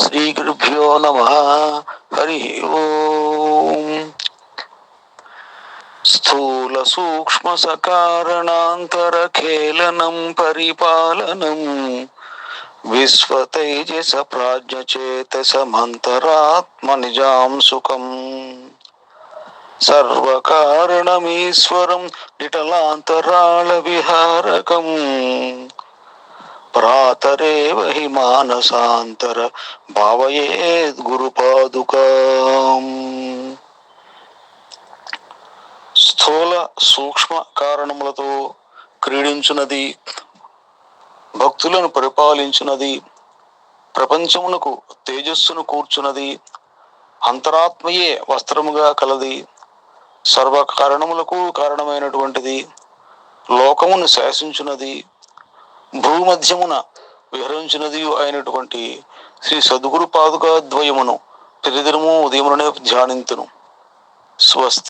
శ్రీ గురుభ్యో నమః. హరి ఓం. స్థూల సూక్ష్మ సకారణాంతరఖేళనం పరిపాలనం విశ్వతైజస ప్రాజ్ఞచేతసమంతరాత్మ నిజాం సుఖం సర్వకారణమీశ్వరం నిటలాంతరాళ విహారకం ప్రాతరేవ హి మానసాంతర భావయేద్ గురుపాదుకాం. స్థూల సూక్ష్మ కారణములతో క్రీడించున్నది, భక్తులను పరిపాలించున్నది, ప్రపంచమునకు తేజస్సును కూర్చున్నది, అంతరాత్మయే వస్త్రముగా కలది, సర్వ కారణములకు కారణమైనటువంటిది, లోకమును శాసించున్నది, భూమధ్యమున విహరించినది అయినటువంటి శ్రీ సద్గురు పాదుకా ద్వయమును ప్రతిదినము ఉదయమునే ధ్యానింతును. స్వస్తి.